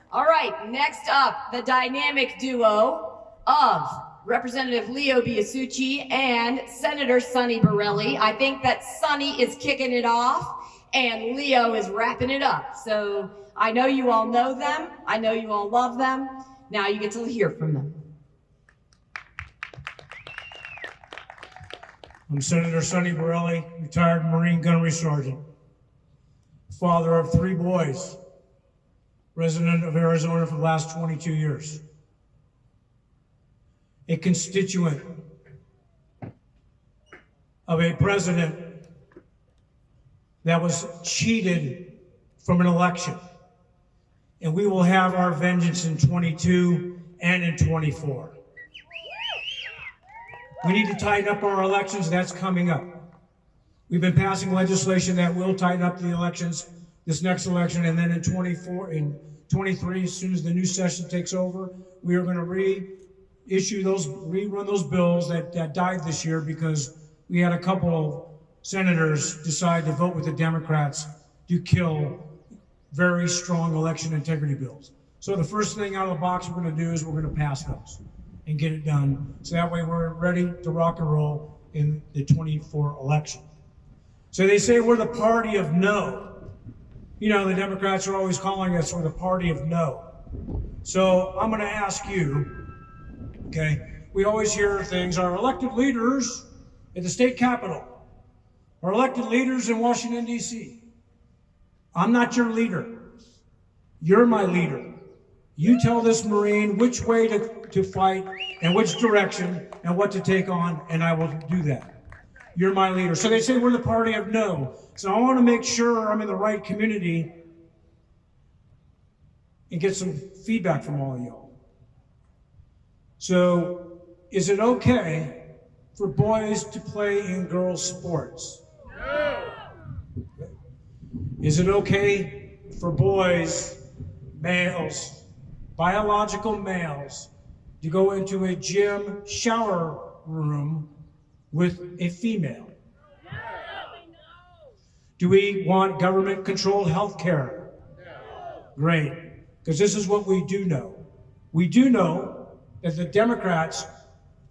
All right, next up, the dynamic duo of Representative Leo Biasucci and Senator Sonny Borelli. I think that Sonny is kicking it off and Leo is wrapping it up. So I know you all know them. I know you all love them. Now you get to hear from them. I'm Senator Sonny Borelli, retired Marine Gunnery Sergeant, father of 3 boys, resident of Arizona for the last 22 years, a constituent of a president that was cheated from an election. And we will have our vengeance in 22 and in 24. We need to tighten up our elections. That's coming up. We've been passing legislation that will tighten up the elections this next election, and then in 24, in 23, as soon as the new session takes over, we are going to rerun those bills that died this year because we had a couple of senators decide to vote with the Democrats to kill very strong election integrity bills. So the first thing out of the box we're going to do is we're going to pass those and get it done. So that way we're ready to rock and roll in the 24 election. So they say we're the party of no. You know, the Democrats are always calling us, we're the party of no. So I'm gonna ask you, okay, we always hear things, our elected leaders at the state capitol, our elected leaders in Washington, D.C. I'm not your leader. You're my leader. You tell this Marine which way to fight and which direction and what to take on, and I will do that. You're my leader. So they say we're the party of no. So I want to make sure I'm in the right community and get some feedback from all of y'all. So is it okay for boys to play in girls' sports? No. Is it okay for boys, males, biological males, to go into a gym shower room with a female? No. Do we want government-controlled health care? No. Great, because this is what we do know. We do know that the Democrats,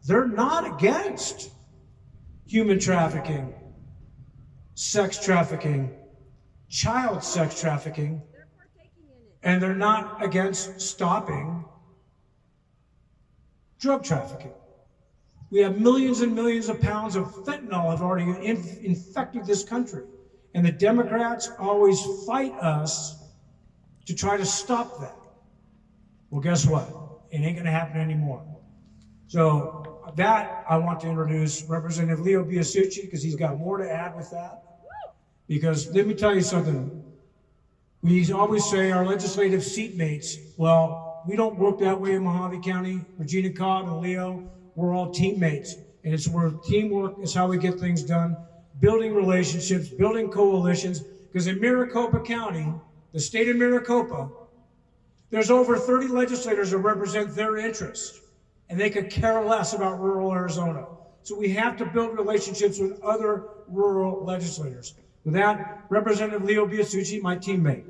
they're not against human trafficking, sex trafficking, child sex trafficking, and they're not against stopping drug trafficking. We have millions and millions of pounds of fentanyl have already infected this country. And the Democrats always fight us to try to stop that. Well, guess what? It ain't gonna happen anymore. So that, I want to introduce Representative Leo Biasucci, because he's got more to add with that. Because let me tell you something. We always say our legislative seatmates, well, we don't work that way in Mojave County. Regina Cobb and Leo, we're all teammates. And it's where teamwork is how we get things done, building relationships, building coalitions. Because in Maricopa County, the state of Maricopa, there's over 30 legislators that represent their interests. And they could care less about rural Arizona. So we have to build relationships with other rural legislators. With that, Representative Leo Biasucci, my teammate.